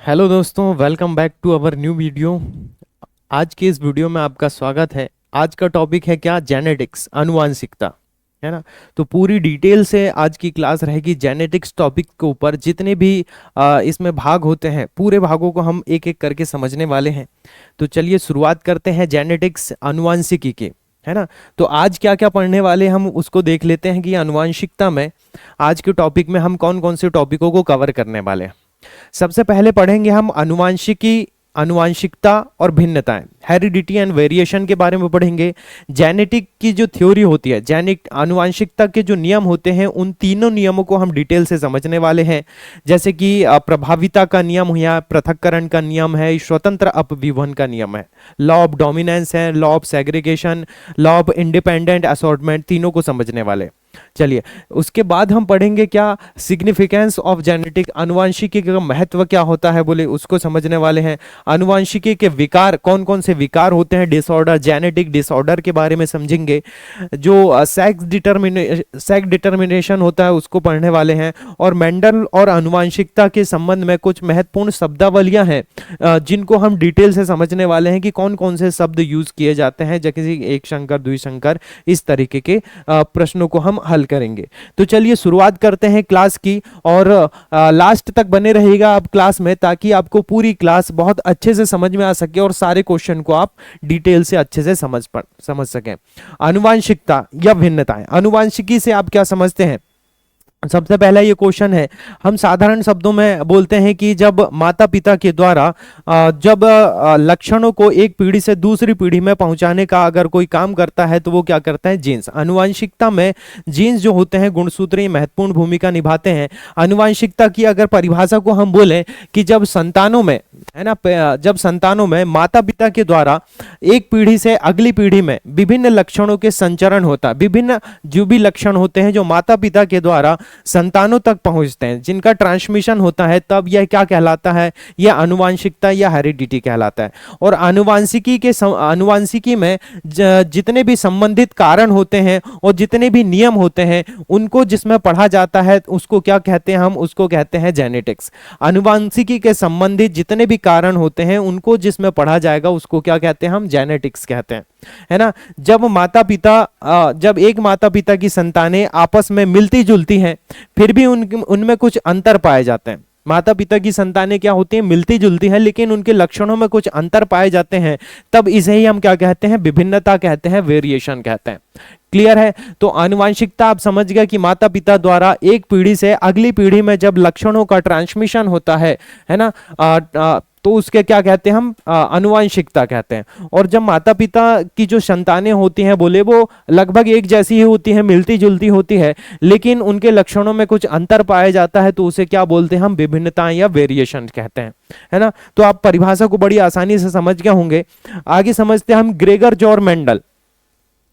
Hello दोस्तों, welcome back to our new video. आज के इस वीडियो में आपका स्वागत है। आज का टॉपिक है क्या? जेनेटिक्स, आनुवांशिकता, है ना। तो पूरी डिटेल से आज की क्लास रहेगी जेनेटिक्स टॉपिक के ऊपर। जितने भी इसमें भाग होते हैं, पूरे भागों को हम एक एक करके समझने वाले हैं। तो चलिए शुरुआत करते हैं जेनेटिक्स, आनुवांशिकी के, है ना। तो आज क्या क्या पढ़ने वाले हम उसको देख लेते हैं कि आनुवांशिकता में आज के टॉपिक में हम कौन कौन से टॉपिकों को कवर करने वाले हैं। सबसे पहले पढ़ेंगे हम आनुवांशिकी, आनुवांशिकता और भिन्नताएं, हेरिडिटी एंड वेरिएशन के बारे में पढ़ेंगे। जेनेटिक की जो थ्योरी होती है, जेनेटिक आनुवांशिकता के जो नियम होते हैं, उन तीनों नियमों को हम डिटेल से समझने वाले हैं। जैसे कि प्रभाविता का नियम हुआ, पृथक्करण का नियम है, स्वतंत्र अपविभन का नियम है, लॉ ऑफ डोमिनेंस है, law of segregation, law of independent assortment, तीनों को समझने वाले। चलिए, उसके बाद हम पढ़ेंगे क्या, सिग्निफिकेंस ऑफ जेनेटिक, आनुवांशिकी का महत्व क्या होता है बोले, उसको समझने वाले हैं। आनुवांशिकी के विकार, कौन कौन से विकार होते हैं, डिसऑर्डर, जेनेटिक डिसऑर्डर के बारे में समझेंगे। जो सेक्स डिटर्मिनेशन होता है उसको पढ़ने वाले हैं। और मेंडल और आनुवांशिकता के संबंध में कुछ महत्वपूर्ण शब्दावलियां हैं जिनको हम डिटेल से समझने वाले हैं कि कौन कौन से शब्द यूज किए जाते हैं, जैसे एक शंकर, द्विशंकर, इस तरीके के प्रश्नों को हम हल करेंगे। तो चलिए शुरुआत करते हैं क्लास की, और लास्ट तक बने रहिएगा आप क्लास में, ताकि आपको पूरी क्लास बहुत अच्छे से समझ में आ सके और सारे क्वेश्चन को आप डिटेल से अच्छे से समझ सकें। आनुवांशिकता या भिन्नताएं, आनुवांशिकी से आप क्या समझते हैं? सबसे पहला ये क्वेश्चन है, हम साधारण शब्दों में बोलते हैं कि जब माता पिता के द्वारा जब लक्षणों को एक पीढ़ी से दूसरी पीढ़ी में पहुंचाने का अगर कोई काम करता है तो वो क्या करता है? जीन्स। आनुवांशिकता में जीन्स जो होते हैं, गुणसूत्री, महत्वपूर्ण भूमिका निभाते हैं। आनुवांशिकता की अगर परिभाषा को हम बोलें कि जब संतानों में, है ना, जब संतानों में माता पिता के द्वारा एक पीढ़ी से अगली पीढ़ी में विभिन्न लक्षणों के संचरण होता है, विभिन्न जो भी लक्षण होते हैं जो माता पिता के द्वारा संतानों तक पहुंचते हैं, जिनका ट्रांसमिशन होता है, तब यह क्या कहलाता है? यह आनुवांशिकता या हेरिडिटी कहलाता है। और आनुवांशिकी में जितने भी संबंधित कारण होते हैं और जितने भी नियम होते हैं, उनको जिसमें पढ़ा जाता है उसको क्या कहते हैं? हम उसको कहते हैं जेनेटिक्स। आनुवांशिकी के संबंधित जितने भी कारण होते हैं उनको जिसमें पढ़ा जाएगा उसको क्या कहते हैं? हम जेनेटिक्स कहते हैं, है ना। जब एक माता पिता की संतानें आपस में मिलती जुलती हैं, फिर भी उनमें कुछ अंतर पाए जाते हैं। माता पिता की संतानें क्या होती हैं? मिलती जुलती हैं, लेकिन उनके लक्षणों में कुछ अंतर पाए जाते हैं, तब इसे ही हम क्या कहते हैं? विभिन्नता कहते हैं, वेरिएशन कहते हैं। क्लियर है? तो आनुवांशिकता आप समझ गए कि माता पिता द्वारा एक पीढ़ी से अगली पीढ़ी में जब लक्षणों का ट्रांसमिशन होता है ना, तो उसके क्या कहते हैं? हम आनुवांशिकता कहते हैं। और जब माता पिता की जो संतानें होती हैं बोले, वो लगभग एक जैसी ही होती है, मिलती जुलती होती है, लेकिन उनके लक्षणों में कुछ अंतर पाया जाता है, तो उसे क्या बोलते हैं? हम विभिन्नताएं या वेरिएशन कहते हैं, है ना। तो आप परिभाषा को बड़ी आसानी से समझ गए होंगे। आगे समझते हैं हम ग्रेगर जॉर मेंडल।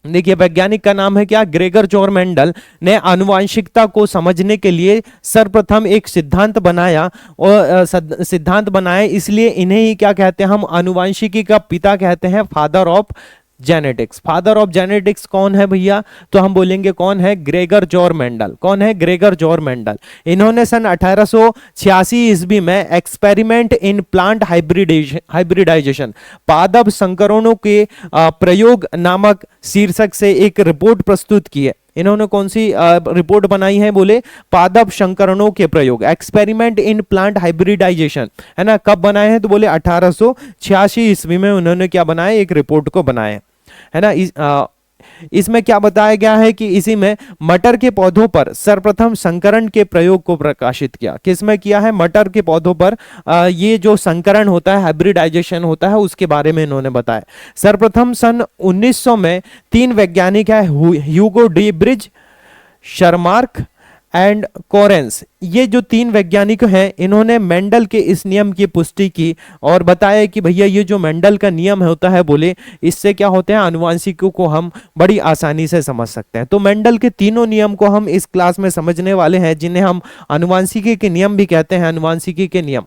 देखिए, वैज्ञानिक का नाम है क्या? ग्रेगर जॉर मेंडल ने आनुवांशिकता को समझने के लिए सर्वप्रथम एक सिद्धांत बनाया, और सिद्धांत बनाया, इसलिए इन्हें ही क्या कहते हैं? हम आनुवांशिकी का पिता कहते हैं, father of genetics. Father of genetics कौन है भैया? तो हम बोलेंगे कौन है? Gregor jaw Mendel. कौन है? Gregor jaw Mendel. इन्होंने सन 1886 ईस्वी में एक्सपेरिमेंट इन प्लांट हाइब्रिडाइजेशन, पादप संकरणों के प्रयोग नामक शीर्षक से एक रिपोर्ट प्रस्तुत की है। इन्होंने कौन सी रिपोर्ट बनाई है बोले? पादप संकरणों के प्रयोग, एक्सपेरिमेंट इन प्लांट हाइब्रिडाइजेशन, है ना। कब बनाए हैं? तो बोले 1886 ईस्वी में उन्होंने क्या बनाया? एक रिपोर्ट को बनाया, है ना। इसमें क्या बताया गया है कि इसी में मटर के पौधों पर सर्वप्रथम संकरण के प्रयोग को प्रकाशित किया। किसमें किया है? मटर के पौधों पर ये जो संकरण होता है, हाइब्रिडाइजेशन होता है, उसके बारे में इन्होंने बताया। सर्वप्रथम सन 1900 में 3 वैज्ञानिक है, Hugo de Vries, Tschermak and Correns, ये जो 3 वैज्ञानिक हैं, इन्होंने मेंडल के इस नियम की पुष्टि की और बताया कि भैया ये जो मेंडल का नियम होता है बोले, इससे क्या होते हैं? आनुवांशिकी को हम बड़ी आसानी से समझ सकते हैं। तो मेंडल के तीनों नियम को हम इस क्लास में समझने वाले हैं, जिन्हें हम आनुवांशिकी के नियम भी कहते हैं, आनुवांशिकी के नियम,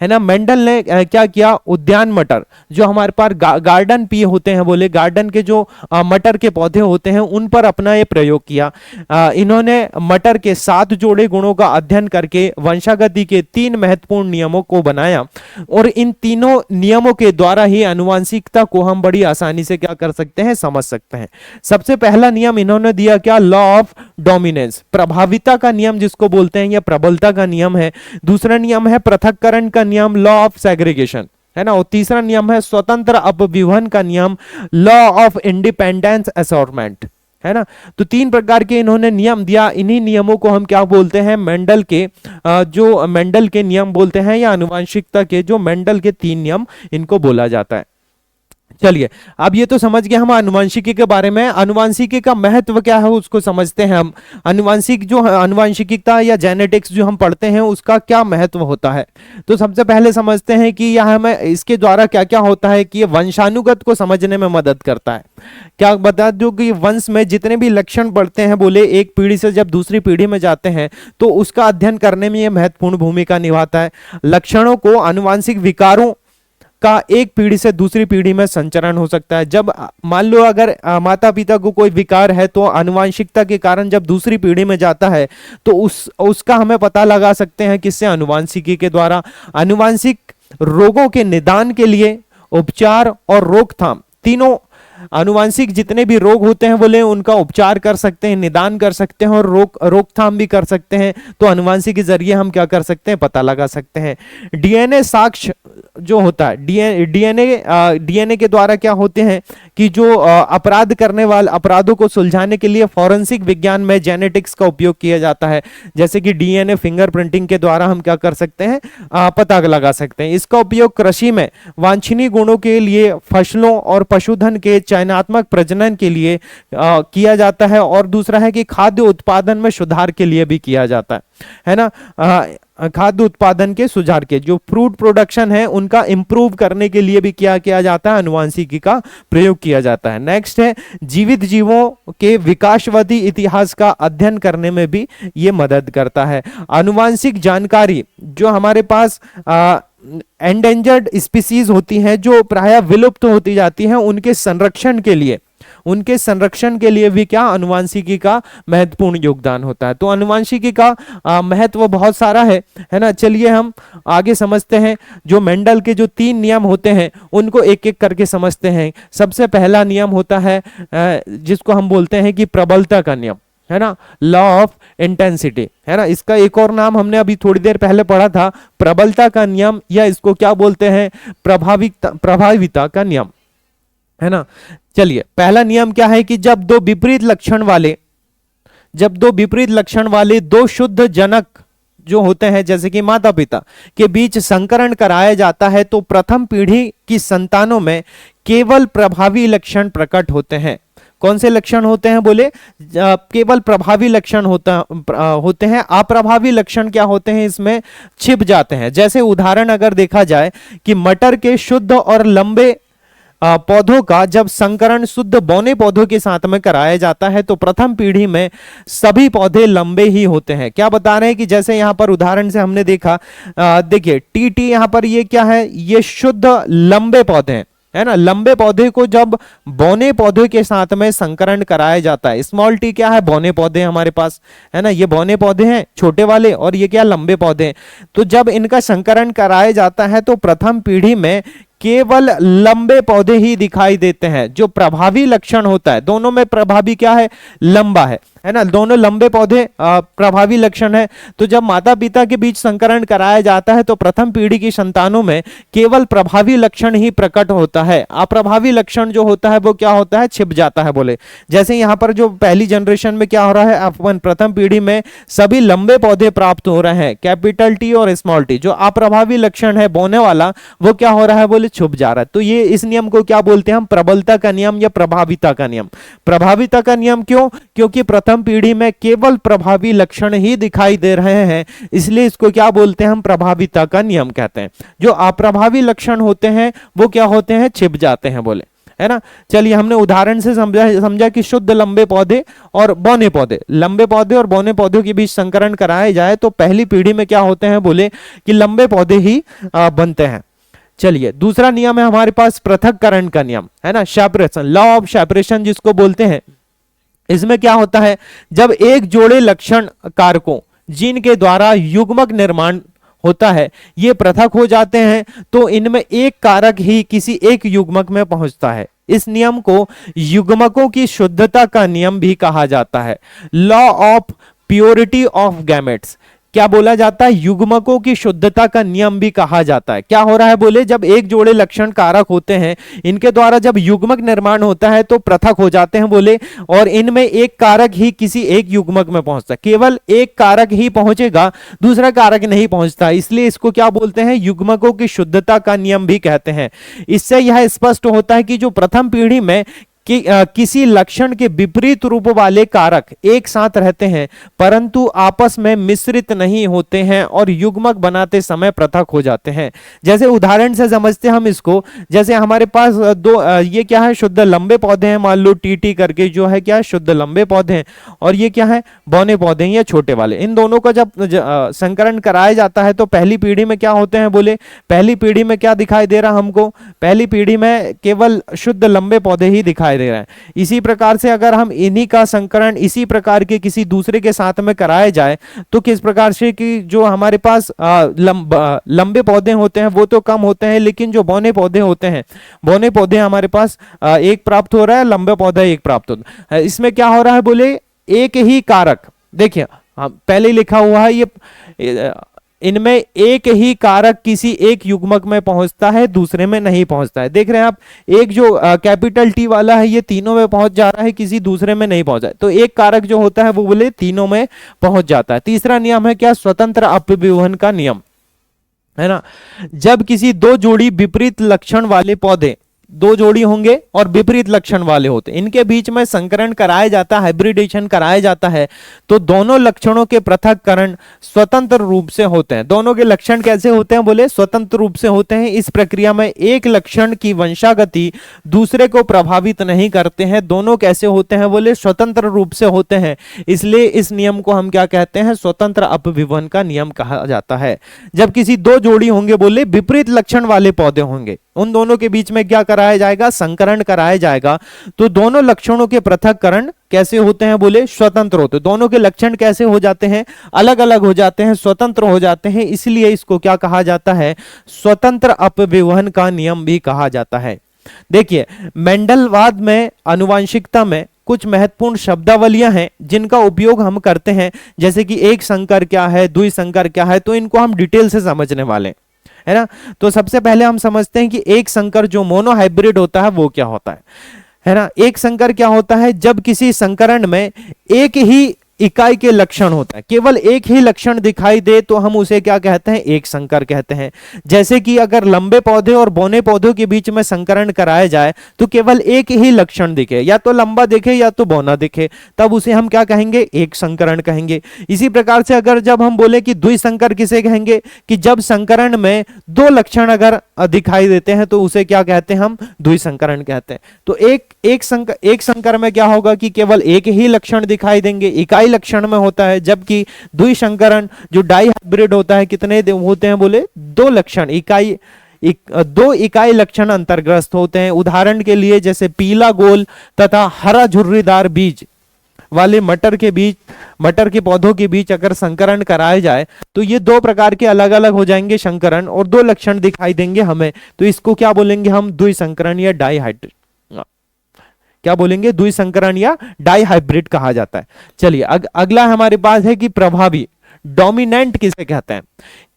है ना। मेंडल ने क्या किया? उद्यान मटर, जो हमारे पास गार्डन पी होते हैं बोले, गार्डन के जो मटर के पौधे होते हैं, उन पर अपना ये प्रयोग किया। इन्होंने मटर के 7 जोड़े गुणों का अध्ययन अध्ययन करके वंशागति के 3 महत्वपूर्ण नियमों को बनाया और इन तीनों नियमों के द्वारा ही आनुवंशिकता को हम बड़ी आसानी से क्या कर सकते हैं, समझ सकते हैं। सबसे पहला नियम इन्होंने दिया क्या, लॉ ऑफ डोमिनेंस, प्रभाविता का नियम जिसको बोलते हैं, या प्रबलता का नियम है। दूसरा नियम है पृथक्करण का नियम, लॉ ऑफ सेग्रीगेशन, है ना। और तीसरा नियम है स्वतंत्र अपविभजन का नियम, लॉ ऑफ इंडिपेंडेंस असॉर्टमेंट, है ना। तो 3 प्रकार के इन्होंने नियम दिया। इन्हीं नियमों को हम क्या बोलते हैं, मेंडल के जो मेंडल के नियम बोलते हैं, या आनुवंशिकता के जो मेंडल के 3 नियम इनको बोला जाता है। चलिए, अब ये तो समझ गए हम आनुवंशिकी के बारे में। आनुवंशिकी का महत्व क्या है उसको समझते हैं हम। आनुवंशिकता या जेनेटिक्स जो हम पढ़ते हैं उसका क्या महत्व होता है, तो सबसे पहले समझते हैं कि यह हमें इसके द्वारा क्या क्या होता है कि ये वंशानुगत को समझने में मदद करता है। क्या बता दो कि वंश में जितने भी लक्षण पढ़ते हैं, बोले एक पीढ़ी से जब दूसरी पीढ़ी में जाते हैं तो उसका अध्ययन करने में यह महत्वपूर्ण भूमिका निभाता है। लक्षणों को आनुवंशिक विकारों का एक पीढ़ी से दूसरी पीढ़ी में संचरण हो सकता है। जब मान लो अगर माता पिता को कोई विकार है तो आनुवंशिकता के कारण जब दूसरी पीढ़ी में जाता है तो उसका हमें पता लगा सकते हैं किससे, आनुवंशिकी के द्वारा। आनुवंशिक रोगों के निदान के लिए उपचार और रोकथाम, तीनों आनुवंशिक जितने भी रोग होते हैं बोले उनका उपचार कर सकते हैं, निदान कर सकते हैं और रोकथाम भी कर सकते हैं। तो आनुवंशिक के जरिए हम क्या कर सकते हैं, पता लगा सकते हैं। डीएनए साक्ष्य जो होता है, डीएनए के द्वारा क्या होते हैं कि जो अपराध करने वाले अपराधों को सुलझाने के लिए फॉरेंसिक विज्ञान में जेनेटिक्स का उपयोग किया जाता है। जैसे कि डीएनए फिंगरप्रिंटिंग के द्वारा हम क्या कर सकते हैं, पता लगा सकते हैं। इसका उपयोग कृषि में वांछनीय गुणों के लिए, फसलों और पशुधन के चयनात्मक प्रजनन के लिए किया जाता है। और दूसरा है कि खाद्य उत्पादन में सुधार के लिए भी किया जाता है ना। खाद्य उत्पादन के सुधार के जो फ्रूट प्रोडक्शन है उनका इंप्रूव करने के लिए भी क्या किया जाता है, आनुवंशिकी का प्रयोग किया जाता है। नेक्स्ट है जीवित जीवों के विकासवादी इतिहास का अध्ययन करने में भी ये मदद करता है। आनुवंशिक जानकारी जो हमारे पास एंडेंजर्ड स्पीसीज होती हैं, जो प्रायः विलुप्त होती जाती हैं, उनके संरक्षण के लिए भी क्या, आनुवंशिकी का महत्वपूर्ण योगदान होता है। तो आनुवंशिकी का महत्व बहुत सारा है ना। चलिए हम आगे समझते हैं। जो मेंडल के जो 3 नियम होते हैं उनको एक एक करके समझते हैं। सबसे पहला नियम होता है जिसको हम बोलते हैं कि प्रबलता का नियम, है ना, लॉ ऑफ इंटेंसिटी, है ना। इसका एक और नाम हमने अभी थोड़ी देर पहले पढ़ा था, प्रबलता का नियम, या इसको क्या बोलते हैं, प्रभाविता का नियम, है ना। चलिए, पहला नियम क्या है कि जब दो विपरीत लक्षण वाले 2 शुद्ध जनक जो होते हैं, जैसे कि माता पिता के बीच संकरण कराया जाता है तो प्रथम पीढ़ी की संतानों में केवल प्रभावी लक्षण प्रकट होते हैं। कौन से लक्षण होते हैं, बोले केवल प्रभावी लक्षण होते हैं। अप्रभावी लक्षण क्या होते हैं, इसमें छिप जाते हैं। जैसे उदाहरण अगर देखा जाए कि मटर के शुद्ध और लंबे पौधों का जब संकरण शुद्ध बौने पौधों के साथ में कराया जाता है तो प्रथम पीढ़ी में सभी पौधे लंबे ही होते हैं। क्या बता रहे हैं कि जैसे यहां पर उदाहरण से हमने देखा, देखिए टीटी यहां पर ये क्या है, ये शुद्ध लंबे पौधे हैं, है ना। लंबे पौधे को जब बौने पौधे के साथ में संकरण कराया जाता है, स्मॉल टी क्या है, बौने पौधे हमारे पास, है ना। ये बौने पौधे हैं छोटे वाले, और ये क्या, लंबे पौधे हैं। तो जब इनका संकरण कराया जाता है तो प्रथम पीढ़ी में केवल लंबे पौधे ही दिखाई देते हैं। जो प्रभावी लक्षण होता है, दोनों में प्रभावी क्या है, लंबा है ना। दोनों लंबे पौधे प्रभावी लक्षण है। तो जब माता पिता के बीच संकरण कराया जाता है तो प्रथम पीढ़ी की संतानों में केवल प्रभावी लक्षण ही प्रकट होता है। अप्रभावी लक्षण जो होता है वो क्या होता है, छिप जाता है। बोले जैसे यहां पर जो पहली जनरेशन में क्या हो रहा है, अपन प्रथम पीढ़ी में सभी लंबे पौधे प्राप्त हो रहे हैं, कैपिटल टी और स्मॉल टी। जो अप्रभावी लक्षण है बोने वाला, वो क्या हो रहा है, बोले छुप जा रहा है। तो ये इस नियम को क्या बोलते हैं हम, प्रबलता का नियम या प्रभाविता का नियम। प्रभाविता का नियम क्यों, क्योंकि प्रथम पीढ़ी में केवल प्रभावी लक्षण ही दिखाई दे रहे हैं, इसलिए इसको क्या बोलते हैं हम, प्रभाविता का नियम कहते हैं। जो अप्रभावी लक्षण होते हैं वो क्या होते हैं, छिप जाते हैं, बोले, है ना। चलिए हमने उदाहरण से समझा कि शुद्ध लंबे पौधे और बौने पौधे, लंबे पौधे और बौने पौधों के बीच संकरण कराया जाए तो पहली पीढ़ी में क्या होते हैं, बोले कि लंबे पौधे ही बनते हैं। चलिए दूसरा नियम है हमारे पास पृथक्करण का नियम, है ना, सेपरेशन, लॉ ऑफ सेपरेशन जिसको बोलते हैं। इसमें क्या होता है, जब एक जोड़े लक्षण कारकों जिनके द्वारा युग्मक निर्माण होता है ये पृथक हो जाते हैं, तो इनमें एक कारक ही किसी एक युग्मक में पहुंचता है। इस नियम को युग्मकों की शुद्धता का नियम भी कहा जाता है, law of purity of gametes. क्या बोला जाता है? युग्मकों की शुद्धता का नियम भी कहा जाता है। क्या हो रहा है बोले, जब एक जोड़े लक्षण कारक होते हैं, इनके द्वारा जब युग्मक निर्माण होता है तो पृथक हो जाते हैं बोले, और इनमें एक कारक ही किसी एक युग्मक में पहुंचता है। केवल एक कारक ही पहुंचेगा, दूसरा कारक नहीं पहुंचता, इसलिए इसको क्या बोलते हैं? युग्मकों की शुद्धता का नियम भी कहते हैं। इससे यह स्पष्ट होता है कि जो प्रथम पीढ़ी में कि किसी लक्षण के विपरीत रूप वाले कारक एक साथ रहते हैं परंतु आपस में मिश्रित नहीं होते हैं और युग्मक बनाते समय पृथक हो जाते हैं। जैसे उदाहरण से समझते हैं हम इसको, जैसे हमारे पास दो ये क्या है? शुद्ध लंबे पौधे हैं, मान लो टीटी करके जो है क्या शुद्ध लंबे पौधे हैं, और ये क्या है? बौने पौधे हैं या छोटे वाले। इन दोनों का जब संकरण कराया जाता है तो पहली पीढ़ी में क्या होते हैं बोले, पहली पीढ़ी में क्या दिखाई दे रहा हमको? पहली पीढ़ी में केवल शुद्ध लंबे पौधे ही दिखाई दे रहा है। इसी प्रकार से अगर हम इन्हीं का संकरण इसी प्रकार के किसी दूसरे के साथ में कराया जाए तो किस प्रकार से कि जो हमारे पास लंबे पौधे होते हैं वो तो कम होते हैं, लेकिन जो बौने पौधे होते हैं, बौने पौधे हमारे पास एक प्राप्त हो रहा है, लंबे पौधा एक प्राप्त होता है। इसमें क्या हो रहा है बोले, एक ही कारक, देखिए पहले लिखा हुआ है ये, इनमें एक ही कारक किसी एक युग्मक में पहुंचता है, दूसरे में नहीं पहुंचता है। देख रहे हैं आप, एक जो कैपिटल टी वाला है ये तीनों में पहुंच जा रहा है, किसी दूसरे में नहीं पहुंचा है। तो एक कारक जो होता है वो बोले तीनों में पहुंच जाता है। तीसरा नियम है क्या? स्वतंत्र अपविवहन का नियम, है ना। जब किसी दो जोड़ी विपरीत लक्षण वाले पौधे, दो जोड़ी होंगे और विपरीत लक्षण वाले होते, इनके बीच में संकरण कराया जाता है, हाइब्रिडेशन कराया जाता है, तो दोनों लक्षणों के पृथक्करण स्वतंत्र रूप से होते हैं। दोनों के लक्षण कैसे होते हैं बोले? स्वतंत्र रूप से होते हैं। इस प्रक्रिया में एक लक्षण की वंशागति दूसरे को प्रभावित नहीं करते हैं। दोनों कैसे होते हैं बोले? स्वतंत्र रूप से होते हैं। इसलिए इस नियम को हम क्या कहते हैं? स्वतंत्र अपविवहन का नियम कहा जाता है। जब किसी दो जोड़ी होंगे बोले, विपरीत लक्षण वाले पौधे होंगे, उन दोनों के बीच में क्या कराया जाएगा? संकरण कराया जाएगा। तो दोनों लक्षणों के पृथक्करण कैसे होते हैं बोले? स्वतंत्र होते। दोनों के लक्षण कैसे हो जाते हैं? अलग अलग हो जाते हैं, स्वतंत्र हो जाते हैं। इसलिए इसको क्या कहा जाता है? स्वतंत्र अपविवहन का नियम भी कहा जाता है। देखिए, मेंडलवाद में, आनुवंशिकता में कुछ महत्वपूर्ण शब्दावलियां हैं जिनका उपयोग हम करते हैं, जैसे कि एक संकर क्या है, द्विसंकर क्या है, तो इनको हम डिटेल से समझने वाले हैं, है ना। तो सबसे पहले हम समझते हैं कि एक संकर जो मोनोहाइब्रिड होता है वो क्या होता है ना। एक संकर क्या होता है? जब किसी संकरण में एक ही इकाई के लक्षण होता है, केवल एक ही लक्षण दिखाई दे तो हम उसे क्या कहते हैं? एक संकर कहते हैं। जैसे कि अगर लंबे पौधे और बौने पौधों के बीच में संकरण कराया जाए तो केवल एक ही लक्षण दिखे, या तो लंबा दिखे या तो बौना दिखे, तब उसे हम क्या कहेंगे? एक संकरण कहेंगे। इसी प्रकार से अगर जब हम बोले कि द्विसंकर किसे कहेंगे? कि जब संकरण में दो लक्षण अगर दिखाई देते हैं तो उसे क्या कहते हैं? हम द्विसंकरण कहते हैं। तो एक संकर में क्या होगा कि केवल एक ही लक्षण दिखाई देंगे, इकाई लक्षण में होता है। जबकि द्विसंकरण जो डाई हाइब्रिड होता है, कितने होते हैं बोले? दो लक्षण, दो इकाई लक्षण अंतर्ग्रस्त होते हैं। उदाहरण के लिए जैसे पीला गोल तथा हरा झुर्रीदार बीज वाले मटर के पौधों के बीच अगर संकरण कराया जाए तो ये दो प्रकार के अलग अलग हो जाएंगे संकरण, और दो लक्षण दिखाई देंगे हमें, तो इसको क्या बोलेंगे हम? द्विसंकरण या डाईहाइब्रिड। क्या बोलेंगे? द्विसंकरण या डाईहाइब्रिड कहा जाता है। चलिए अगला हमारे पास है कि प्रभावी, डोमिनेंट किसे कहते हैं?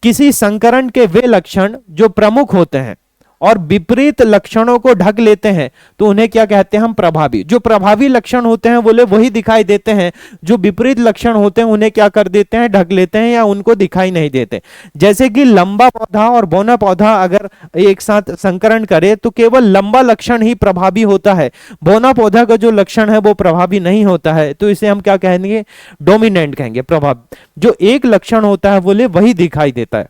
किसी संकरण के वे लक्षण जो प्रमुख होते हैं और विपरीत लक्षणों को ढक लेते हैं तो उन्हें क्या कहते हैं? हम प्रभावी। जो प्रभावी लक्षण होते हैं बोले वही दिखाई देते हैं, जो विपरीत लक्षण होते हैं उन्हें क्या कर देते हैं? ढक लेते हैं या उनको दिखाई नहीं देते। जैसे कि लंबा पौधा और बौना पौधा अगर एक साथ संकरण करे तो केवल लंबा लक्षण ही प्रभावी होता है, बौना पौधा का जो लक्षण है वो प्रभावी नहीं होता है, तो इसे हम क्या कहेंगे? डोमिनेंट कहेंगे, प्रभावी। जो एक लक्षण होता है बोले वही दिखाई देता है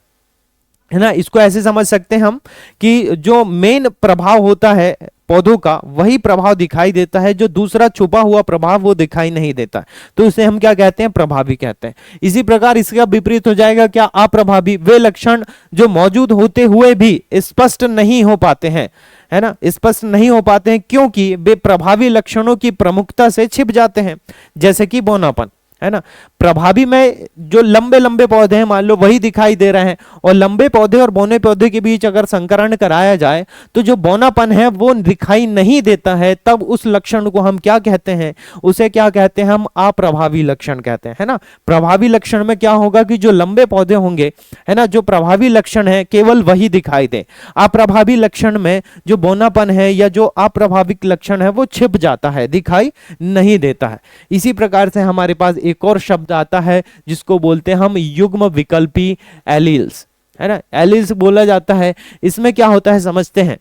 ना। इसको ऐसे समझ सकते हैं हम कि जो मेन प्रभाव होता है पौधों का वही प्रभाव दिखाई देता है, जो दूसरा छुपा हुआ प्रभाव वो दिखाई नहीं देता, तो इसे हम क्या कहते हैं? प्रभावी कहते हैं। इसी प्रकार इसका विपरीत हो जाएगा क्या? अप्रभावी। वे लक्षण जो मौजूद होते हुए भी स्पष्ट नहीं हो पाते हैं, है ना, स्पष्ट नहीं हो पाते हैं क्योंकि वे प्रभावी लक्षणों की प्रमुखता से छिप जाते हैं। जैसे कि बौनापन, है ना। प्रभावी में जो लंबे लंबे पौधे हैं मान लो वही दिखाई दे रहे हैं, और लंबे पौधे और बौने पौधे के बीच अगर संकरण कराया जाए तो जो बौनापन है वो दिखाई नहीं देता है, तब उस लक्षण को हम क्या कहते हैं, उसे क्या कहते हैं, हम अप्रभावी लक्षण कहते हैं, है ना। प्रभावी लक्षण में क्या होगा कि जो लंबे पौधे होंगे, है ना, जो प्रभावी लक्षण है केवल वही दिखाई दे। अप्रभावी लक्षण में जो बौनापन है या जो अप्रभाविक लक्षण है वो छिप जाता है, दिखाई नहीं देता है। इसी प्रकार से हमारे पास एक और शब्द आता है जिसको बोलते हैं हम युग्म विकल्पी एलील्स, है ना। एलील्स बोला जाता है। इसमें क्या होता है समझते हैं।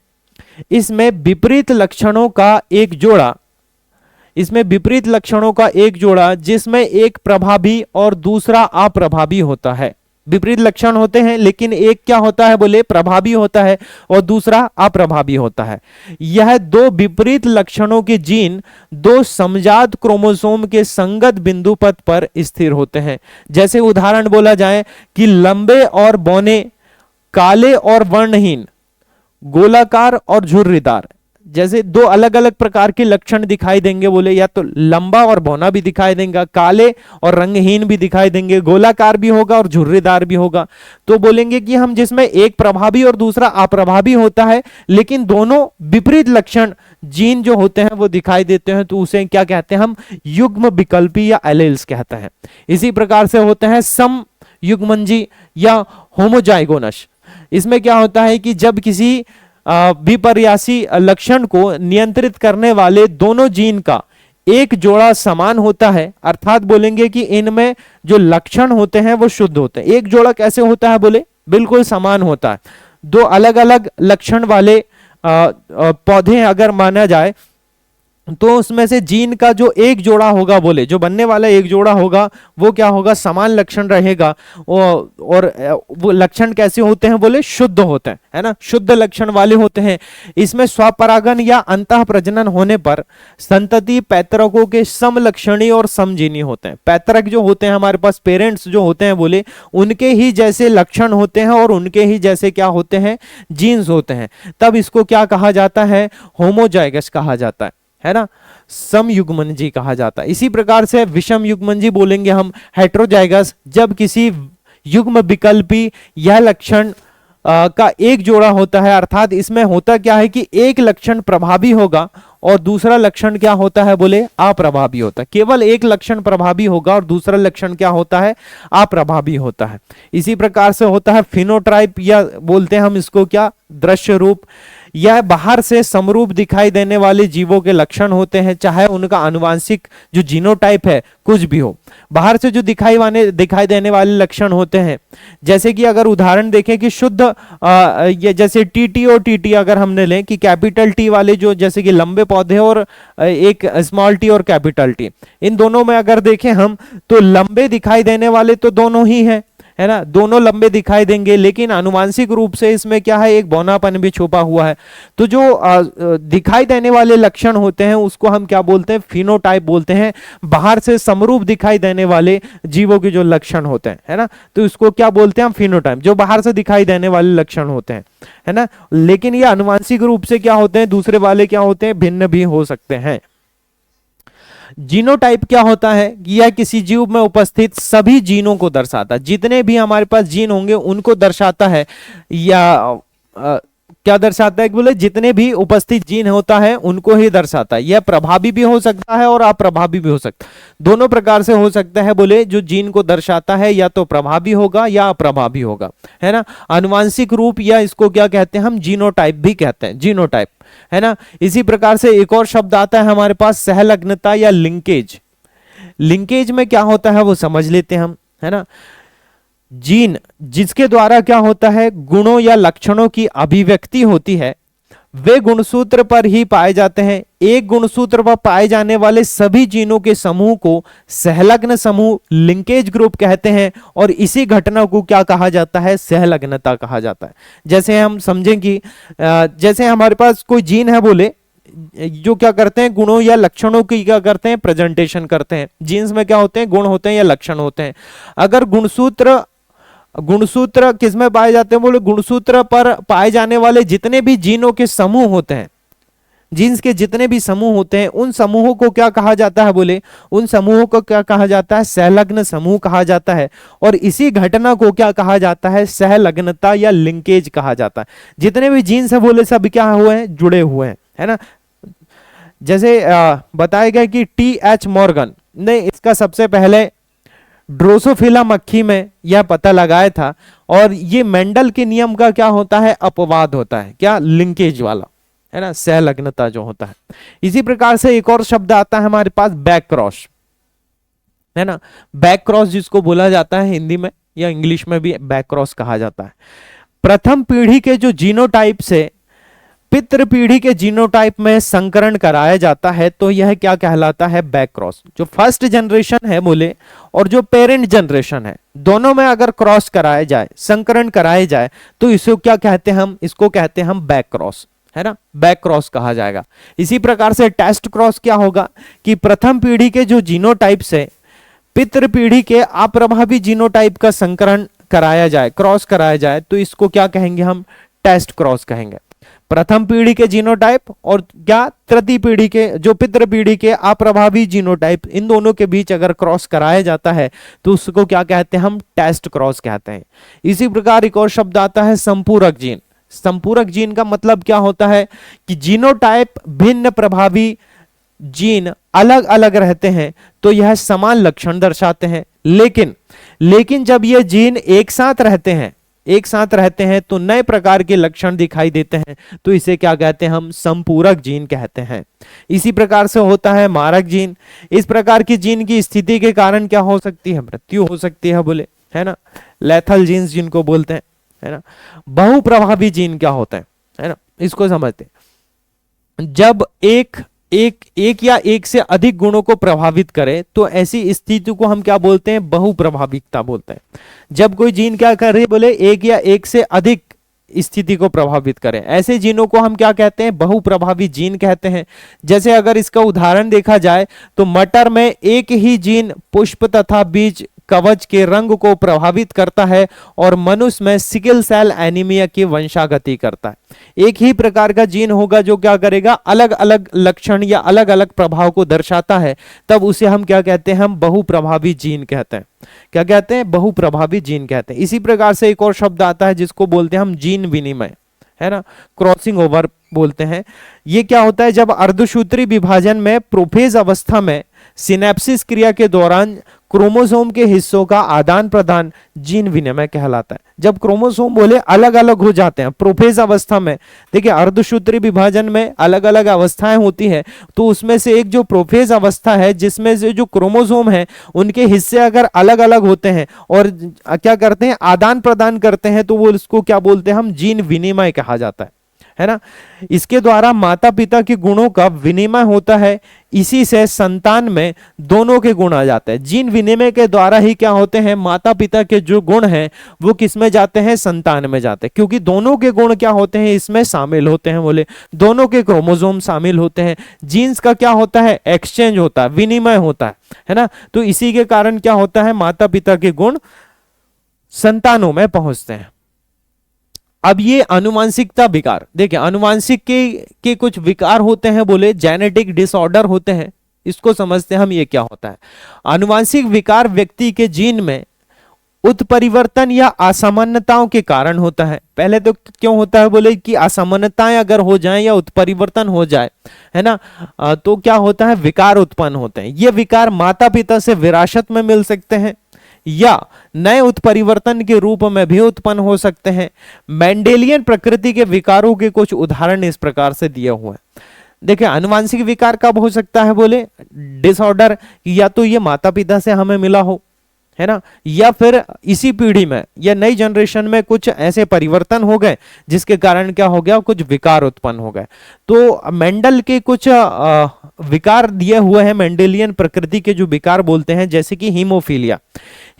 इसमें विपरीत लक्षणों का एक जोड़ा, इसमें विपरीत लक्षणों का एक जोड़ा जिसमें एक प्रभावी और दूसरा अप्रभावी होता है। विपरीत लक्षण होते हैं लेकिन एक क्या होता है बोले, प्रभावी होता है और दूसरा अप्रभावी होता है। यह दो विपरीत लक्षणों के जीन दो समजात क्रोमोसोम के संगत बिंदु पथ पर स्थिर होते हैं। जैसे उदाहरण बोला जाए कि लंबे और बौने, काले और वर्णहीन, गोलाकार और झुर्रीदार, जैसे दो अलग अलग प्रकार के लक्षण दिखाई देंगे बोले, या तो लंबा और बौना भी दिखाई देंगे, काले और रंगहीन भी दिखाई देंगे, गोलाकार भी होगा और झुर्रीदार भी होगा। तो बोलेंगे कि हम जिसमें एक प्रभावी और दूसरा अप्रभावी होता है लेकिन दोनों विपरीत लक्षण जीन जो होते हैं वो दिखाई देते हैं, तो उसे क्या कहते हैं, हम युग्म विकल्पी या एलील्स कहते हैं। इसी प्रकार से होते हैं सम युग्मनजी या होमोजाइगोनस। इसमें क्या होता है कि जब किसी विपर्यासी लक्षण को नियंत्रित करने वाले दोनों जीन का एक जोड़ा समान होता है, अर्थात बोलेंगे कि इनमें जो लक्षण होते हैं वो शुद्ध होते हैं। एक जोड़ा कैसे होता है बोले, बिल्कुल समान होता है। दो अलग अलग लक्षण वाले पौधे अगर माना जाए तो उसमें से जीन का जो एक जोड़ा होगा बोले, जो बनने वाला एक जोड़ा होगा वो क्या होगा, समान लक्षण रहेगा। और वो लक्षण कैसे होते हैं बोले, शुद्ध होते हैं, है ना, शुद्ध लक्षण वाले होते हैं। इसमें स्वपरागन या अंतः प्रजनन होने पर संतति पैतृकों के समलक्षणी और समजीनी होते हैं। पैतृक जो होते हैं हमारे पास, पेरेंट्स जो होते हैं बोले, उनके ही जैसे लक्षण होते हैं और उनके ही जैसे क्या होते हैं, जीन्स होते हैं। तब इसको क्या कहा जाता है, होमोजाइगस कहा जाता है ना, समयुग्मनजी कहा जाता है। इसी प्रकार से विषम युग्मनजी बोलेंगे हम, हेट्रोजाइगस, जब किसी युग्म विकल्पी यह लक्षण का एक जोड़ा होता है, अर्थात इसमें होता क्या है कि एक लक्षण प्रभावी होगा और दूसरा लक्षण क्या होता है बोले, अप्रभावी होता है। केवल एक लक्षण प्रभावी होगा और दूसरा लक्षण क्या होता है, अप्रभावी होता है। इसी प्रकार से होता है फिनोटाइप, या बोलते हैं हम इसको क्या, दृश्य रूप। यह बाहर से समरूप दिखाई देने वाले जीवों के लक्षण होते हैं, चाहे उनका आनुवांशिक जो जीनोटाइप है कुछ भी हो। बाहर से जो दिखाई देने वाले लक्षण होते हैं, जैसे कि अगर उदाहरण देखें कि शुद्ध ये जैसे टीटी और टीटी अगर हमने लें कि कैपिटल टी वाले जो जैसे कि लंबे पौधे और एक स्मॉल टी और कैपिटल टी, इन दोनों में अगर देखें हम तो लंबे दिखाई देने वाले तो दोनों ही हैं, है ना, दोनों लंबे दिखाई देंगे, लेकिन आनुवांशिक रूप से इसमें क्या है, एक बौनापन भी छुपा हुआ है। तो जो दिखाई देने वाले लक्षण होते हैं उसको हम क्या बोलते हैं, फिनोटाइप बोलते हैं। बाहर से समरूप दिखाई देने वाले जीवों के जो लक्षण होते हैं, है ना, तो इसको क्या बोलते हैं हम, फिनोटाइप, जो बाहर से दिखाई देने वाले लक्षण होते हैं, है ना। लेकिन ये आनुवांशिक रूप से क्या होते हैं, दूसरे वाले क्या होते हैं, भिन्न भी हो सकते हैं। जीनोटाइप क्या होता है, यह किसी जीव में उपस्थित सभी जीनों को दर्शाता है, जितने भी हमारे पास जीन होंगे उनको दर्शाता है। या क्या दर्शाता है बोले, जितने भी उपस्थित जीन होता है उनको ही दर्शाता है। यह प्रभावी भी हो सकता है और अप्रभावी भी हो सकता है, दोनों प्रकार से हो सकता है बोले। जो जीन को दर्शाता है या तो प्रभावी होगा या अप्रभावी होगा, है ना। आनुवांशिक रूप, या इसको क्या कहते हैं हम, जीनोटाइप भी कहते हैं, जीनोटाइप, है ना। इसी प्रकार से एक और शब्द आता है हमारे पास, सहलग्नता या लिंकेज। लिंकेज में क्या होता है वो समझ लेते हैं हम, है ना। जीन जिसके द्वारा क्या होता है, गुणों या लक्षणों की अभिव्यक्ति होती है, वे गुणसूत्र पर ही पाए जाते हैं। एक गुणसूत्र पर पाए जाने वाले सभी जीनों के समूह को सहलग्न समूह, लिंकेज ग्रुप कहते हैं, और इसी घटना को क्या कहा जाता है, सहलग्नता कहा जाता है। जैसे हम समझें कि जैसे हमारे पास कोई जीन है बोले, जो क्या करते हैं, गुणों या लक्षणों की क्या करते हैं, प्रेजेंटेशन करते हैं। जीन्स में क्या होते हैं, गुण होते हैं या लक्षण होते हैं। अगर गुणसूत्र किस में पाए जाते हैं बोले, गुणसूत्र पर पाए जाने वाले जितने भी जीनों के समूह होते हैं, जीन्स के जितने भी समूह होते हैं उन समूहों को क्या कहा जाता है बोले, उन समूहों को क्या कहा जाता है, सहलग्न समूह कहा जाता है। और इसी घटना को क्या कहा जाता है, सहलग्नता या लिंकेज कहा जाता है। जितने भी जीन्स है बोले सब क्या हुए हैं, जुड़े हुए हैं, है ना। जैसे बताया गया कि T.H. मॉर्गन ने इसका सबसे पहले ड्रोसोफिला मक्खी में यह पता लगाया था। और ये मेंडल के नियम का क्या होता है, अपवाद होता है, क्या, लिंकेज वाला, है ना, सहलग्नता जो होता है। इसी प्रकार से एक और शब्द आता है हमारे पास, बैक क्रॉस, है ना। बैक क्रॉस जिसको बोला जाता है हिंदी में या इंग्लिश में भी बैक क्रॉस कहा जाता है। प्रथम पीढ़ी के जो जीनोटाइप से पितृ पीढ़ी के जीनोटाइप में संकरण कराया जाता है तो यह क्या कहलाता है, बैक क्रॉस। जो फर्स्ट जनरेशन है बोले और जो पेरेंट जनरेशन है, दोनों में अगर क्रॉस कराया जाए, संकरण कराया जाए, तो इसको क्या कहते हैं हम, इसको कहते हैं हम बैक क्रॉस, है ना, बैक क्रॉस कहा जाएगा। इसी प्रकार से टेस्ट क्रॉस क्या होगा कि प्रथम पीढ़ी के जो जीनोटाइप से पितृ पीढ़ी के अप्रभावी जीनोटाइप का संकरण कराया जाए, क्रॉस कराया जाए, तो इसको क्या कहेंगे हम, टेस्ट क्रॉस कहेंगे। प्रथम पीढ़ी के जीनोटाइप और क्या, तृतीय पीढ़ी के, जो पितृ पीढ़ी के अप्रभावी जीनोटाइप, इन दोनों के बीच अगर क्रॉस कराया जाता है तो उसको क्या कहते हैं हम, टेस्ट क्रॉस कहते हैं। इसी प्रकार एक और शब्द आता है, संपूरक जीन। संपूरक जीन का मतलब क्या होता है कि जीनोटाइप भिन्न प्रभावी जीन अलग अलग रहते हैं तो यह समान लक्षण दर्शाते हैं, लेकिन जब ये जीन एक साथ रहते हैं तो नए प्रकार के लक्षण दिखाई देते हैं, तो इसे क्या कहते हैं हम, संपूरक जीन कहते हैं। इसी प्रकार से होता है मारक जीन। इस प्रकार की जीन की स्थिति के कारण क्या हो सकती है, मृत्यु हो सकती है बोले, है ना, लेथल जीन्स जिनको बोलते हैं, है ना। बहुप्रभावी जीन क्या होता है ना, इसको समझते हैं। जब एक या एक से अधिक गुणों को प्रभावित करे तो ऐसी स्थिति को हम क्या बोलते हैं, बहुप्रभाविकता बोलते हैं। जब कोई जीन क्या कर रही है बोले, एक या एक से अधिक स्थिति को प्रभावित करे, ऐसे जीनों को हम क्या कहते हैं, बहुप्रभावी जीन कहते हैं। जैसे अगर इसका उदाहरण देखा जाए तो मटर में एक ही जीन पुष्प तथा बीज कवच के रंग को प्रभावित करता है और मनुष्य में सिकल सेल एनीमिया की वंशागति करता है। एक ही प्रकार का जीन होगा जो क्या करेगा, अलग अलग लक्षण या अलग अलग प्रभाव को दर्शाता है, तब उसे हम क्या कहते हैं, हम बहुप्रभावी जीन कहते हैं। क्या कहते हैं, बहुप्रभावी जीन कहते हैं। इसी प्रकार से एक और शब्द आता है जिसको बोलते हैं हम जीन विनिमय, है ना, क्रॉसिंग ओवर बोलते हैं। ये क्या होता है, जब अर्धसूत्री विभाजन में प्रोफेज अवस्था में सिनेप्सिस क्रिया के दौरान क्रोमोसोम के हिस्सों का आदान प्रदान जीन विनिमय कहलाता है। जब क्रोमोसोम बोले अलग अलग हो जाते हैं प्रोफेज अवस्था में, देखिए अर्धसूत्री विभाजन में अलग अलग अवस्थाएं होती है, तो उसमें से एक जो प्रोफेज अवस्था है जिसमें से जो क्रोमोसोम है उनके हिस्से अगर अलग अलग होते हैं और क्या करते हैं, आदान प्रदान करते हैं, तो वो उसको क्या बोलते हैं हम, जीन विनिमय कहा जाता है ना। इसके द्वारा माता पिता के गुणों का विनिमय होता है, इसी से संतान में दोनों के गुण आ जाते हैं। जीन विनिमय के द्वारा ही क्या होते हैं, माता पिता के जो गुण हैं वो किस में जाते हैं, संतान में जाते हैं, क्योंकि दोनों के गुण क्या होते हैं, इसमें शामिल होते हैं, बोले दोनों के क्रोमोसोम शामिल होते हैं। जीन्स का क्या होता है, एक्सचेंज होता है, विनिमय होता है ना। तो इसी के कारण क्या होता है, माता पिता के गुण संतानों में पहुंचते हैं। अब ये अनुवांशिकता विकार, देखिए अनुवांशिक के कुछ विकार होते हैं, बोले जेनेटिक डिसऑर्डर होते हैं, इसको समझते हैं हम ये क्या होता है। अनुवांशिक विकार व्यक्ति के जीन में उत्परिवर्तन या असामान्यताओं के कारण होता है। पहले तो क्यों होता है बोले कि असामान्यताएं अगर हो जाएं या उत्परिवर्तन हो जाए, है ना, तो क्या होता है, विकार उत्पन्न होते हैं। ये विकार माता पिता से विरासत में मिल सकते हैं या नए उत्परिवर्तन के रूप में भी उत्पन्न हो सकते हैं। मेंडेलियन प्रकृति के विकारों के कुछ उदाहरण इस प्रकार से दिए हुए हैं। देखिए अनुवांशिक विकार कब हो सकता है बोले, डिसऑर्डर या तो ये माता पिता से हमें मिला हो, है ना, या फिर इसी पीढ़ी में या नई जनरेशन में कुछ ऐसे परिवर्तन हो गए जिसके कारण क्या हो गया, कुछ विकार उत्पन्न हो गए। तो मेंडल के कुछ विकार दिए हुए हैं, मेंडेलियन प्रकृति के जो विकार बोलते हैं, जैसे कि हीमोफीलिया।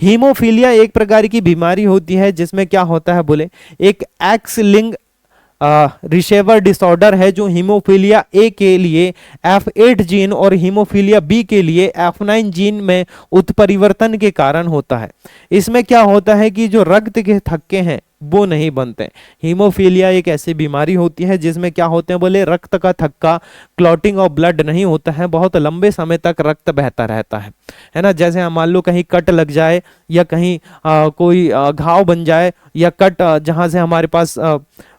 हीमोफीलिया एक प्रकार की बीमारी होती है जिसमें क्या होता है बोले, एक एक्स लिंग रिसेवर डिसऑर्डर है जो हीमोफीलिया ए के लिए F8 जीन और हीमोफीलिया बी के लिए F9 जीन में उत्परिवर्तन के कारण होता है। इसमें क्या होता है कि जो रक्त के थक्के हैं वो नहीं बनते। हीमोफीलिया एक ऐसी बीमारी होती है जिसमें क्या होते हैं बोले, रक्त का थक्का, क्लॉटिंग ऑफ ब्लड नहीं होता है, बहुत लंबे समय तक रक्त बहता रहता है ना। जैसे हम मान लो कहीं कट लग जाए या कहीं कोई घाव बन जाए या कट जहां से हमारे पास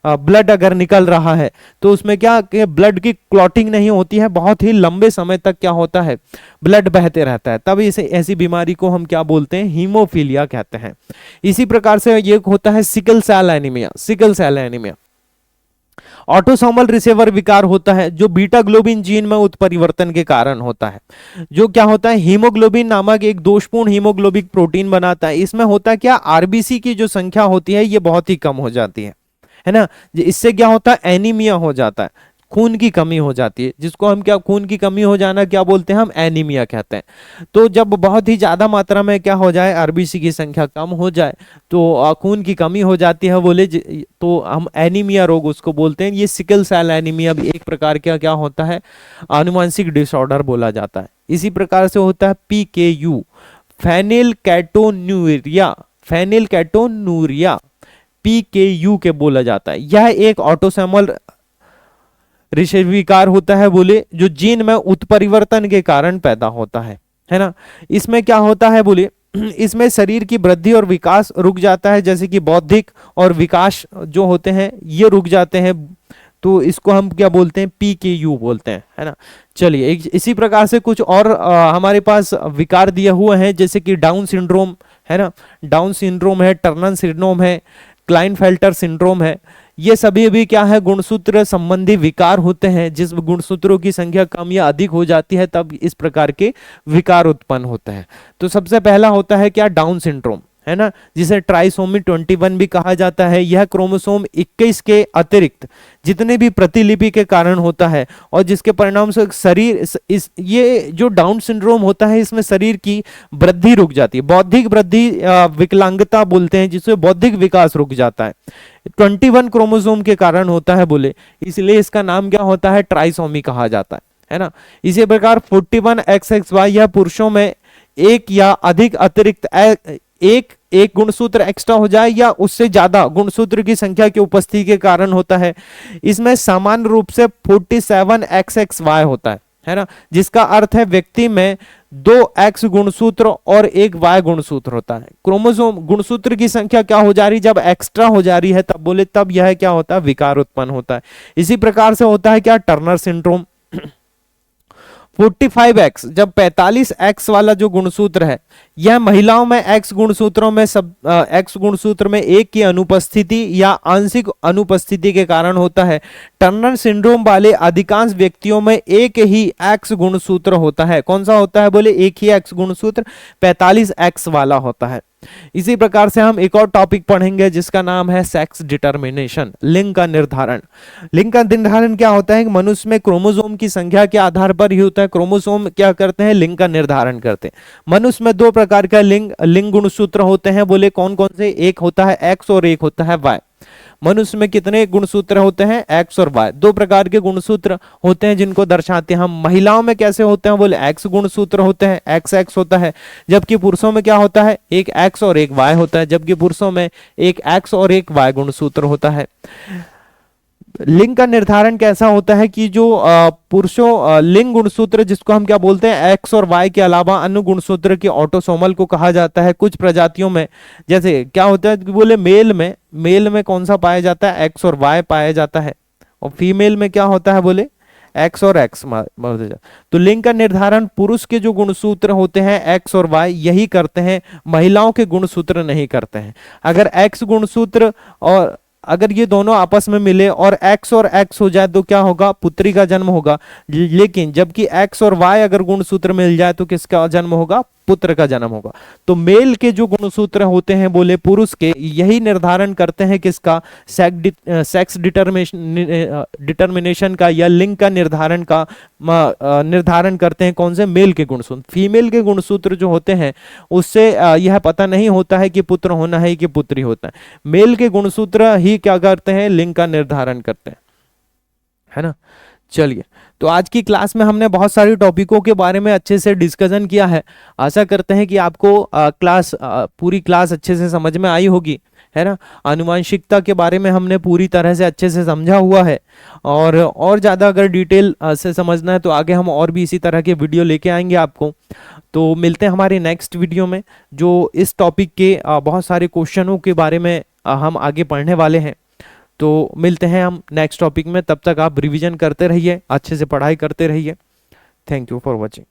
ब्लड अगर निकल रहा है तो उसमें क्या कि ब्लड की क्लॉटिंग नहीं होती है, बहुत ही लंबे समय तक क्या होता है, ब्लड बहते रहता है, तब इसे ऐसी बीमारी को हम क्या बोलते हैं, हीमोफीलिया कहते हैं। इसी प्रकार से ये होता है sickle cell anaemia. Sickle cell anaemia autosomal recessive विकार होता है जो बीटा ग्लोबिन जीन में उत्परिवर्तन के कारण होता है। जो क्या होता है, हीमोग्लोबिन नामक एक दोषपूर्ण हीमोग्लोबिक प्रोटीन बनाता है। इसमें होता है क्या, आरबीसी की जो संख्या होती है ये बहुत ही कम हो जाती है ना। इससे क्या होता है, एनीमिया हो जाता है, खून की कमी हो जाती है, जिसको हम क्या, खून की कमी हो जाना क्या बोलते हैं, हम एनीमिया कहते हैं। तो जब बहुत ही ज्यादा मात्रा में क्या हो जाए, आरबीसी की संख्या कम हो जाए तो खून की कमी हो जाती है बोले, तो हम एनीमिया रोग उसको बोलते हैं। ये सिकल सेल एनीमिया भी एक प्रकार का क्या होता है, आनुवंशिक डिसऑर्डर बोला जाता है। इसी प्रकार से होता है PKU, phenyl ketonuria, phenyl ketonuria, PKU के बोला जाता है। यह एक ऑटोसोमल विकार होता है बोले, जो जीन में उत्परिवर्तन के कारण पैदा होता है ना। इसमें क्या होता है बोले, इसमें शरीर की वृद्धि और विकास रुक जाता है, जैसे कि बौद्धिक और विकास जो होते हैं ये रुक जाते हैं, तो इसको हम क्या बोलते हैं, पीकेयू बोलते हैं, है ना। चलिए इसी प्रकार से कुछ और हमारे पास विकार दिए हुए हैं, जैसे कि डाउन सिंड्रोम है ना, डाउन सिंड्रोम है, टर्नर सिंड्रोम है, क्लाइनफेल्टर सिंड्रोम है। ये सभी भी क्या है, गुणसूत्र संबंधी विकार होते हैं। जिस गुणसूत्रों की संख्या कम या अधिक हो जाती है तब इस प्रकार के विकार उत्पन्न होते हैं। तो सबसे पहला होता है क्या, डाउन सिंड्रोम, है ना, जिसे ट्राइसोमी 21 भी कहा जाता है। यह क्रोमोसोम 21 के अतिरिक्त जितने भी प्रतिलिपि के कारण होता है और जिसके परिणाम से शरीर ये जो डाउन सिंड्रोम होता है इसमें शरीर की वृद्धि रुक जाती है, बौद्धिक वृद्धि विकलांगता बोलते हैं, जिससे बौद्धिक विकास रुक जाता है। 21 क्रोमोसोम के कारण होता है बोले, इसलिए इसका नाम क्या होता है, ट्राइसोमी कहा जाता है ना। इसी प्रकार 41XXY, यह पुरुषों में एक या अधिक अतिरिक्त एक गुणसूत्र एक्स्ट्रा हो जाए या उससे ज्यादा गुणसूत्र की संख्या की उपस्थिति के कारण होता है। इसमें सामान्य रूप से 47XXY होता है ना, जिसका अर्थ है व्यक्ति में 2 X गुणसूत्र और 1 Y गुणसूत्र होता है। क्रोमोसोम गुणसूत्र की संख्या क्या हो जा रही, जब एक्स्ट्रा हो जा रही है तब बोले, तब यह क्या होता है, विकार उत्पन्न होता है। इसी प्रकार से होता है क्या, टर्नर सिंड्रोम। 45X, जब 45X वाला जो गुणसूत्र है, यह महिलाओं में X गुणसूत्रों में X गुणसूत्र में एक की अनुपस्थिति या आंशिक अनुपस्थिति के कारण होता है। टर्नर सिंड्रोम वाले अधिकांश व्यक्तियों में एक ही X गुणसूत्र होता है। कौन सा होता है बोले, एक ही X गुणसूत्र 45X वाला होता है। इसी प्रकार से हम एक और टॉपिक पढ़ेंगे जिसका नाम है सेक्स डिटर्मिनेशन, लिंग का निर्धारण। लिंग का निर्धारण क्या होता है कि मनुष्य में क्रोमोसोम की संख्या के आधार पर ही होता है। क्रोमोसोम क्या करते हैं, लिंग का निर्धारण करते हैं। मनुष्य में 2 प्रकार का लिंग गुणसूत्र होते हैं बोले, कौन कौन से, एक होता है एक्स और एक होता है वाई। मनुष्य में कितने गुणसूत्र होते हैं, एक्स और वाई, 2 प्रकार के गुणसूत्र होते हैं जिनको दर्शाते हैं हम। महिलाओं में कैसे होते हैं बोले, एक्स गुणसूत्र होते हैं, एक्स एक्स होता है, जबकि पुरुषों में क्या होता है, एक एक्स और एक वाई होता है, जबकि पुरुषों में एक एक्स और एक वाई गुणसूत्र होता है। लिंग का निर्धारण कैसा होता है कि जो पुरुषों लिंग गुणसूत्र जिसको हम क्या बोलते हैं, एक्स और वाई के अलावा अन्य गुणसूत्र के ऑटोसोमल को कहा जाता है। कुछ प्रजातियों में जैसे क्या होता है कि बोले, मेल में कौन सा पाया जाता है, एक्स और वाई पाया जाता है, और फीमेल में क्या होता है बोले, एक्स और एक्स। तो लिंग का निर्धारण पुरुष के जो गुणसूत्र होते हैं एक्स और वाई यही करते हैं, महिलाओं के गुणसूत्र नहीं करते हैं। अगर एक्स गुणसूत्र और अगर ये दोनों आपस में मिले और x और x हो जाए तो क्या होगा, पुत्री का जन्म होगा। लेकिन जबकि x और y अगर गुणसूत्र मिल जाए तो किसका जन्म होगा, पुत्र का जन्म होगा। तो मेल के जो गुणसूत्र होते हैं बोले पुरुष के, यही निर्धारण करते हैं किसका, सेक्स डिटर्मिनेशन का या लिंग का निर्धारण करते हैं कौन से, मेल के गुणसूत्र। फीमेल के गुणसूत्र जो होते हैं उससे यह पता नहीं होता है कि पुत्र होना है कि पुत्री होता है। मेल के गुणसूत्र ही क्या करते हैं, लिंग का निर्धारण करते हैं, है ना। चलिए, तो आज की क्लास में हमने बहुत सारी टॉपिकों के बारे में अच्छे से डिस्कशन किया है। आशा करते हैं कि आपको पूरी क्लास अच्छे से समझ में आई होगी, है ना। आनुवंशिकता के बारे में हमने पूरी तरह से अच्छे से समझा हुआ है, और ज़्यादा अगर डिटेल से समझना है तो आगे हम और भी इसी तरह के वीडियो लेके आएंगे आपको। तो मिलते हैं हमारे नेक्स्ट वीडियो में, जो इस टॉपिक के बहुत सारे क्वेश्चनों के बारे में हम आगे पढ़ने वाले हैं। तो मिलते हैं हम नेक्स्ट टॉपिक में, तब तक आप रिवीजन करते रहिए, अच्छे से पढ़ाई करते रहिए। Thank you for watching.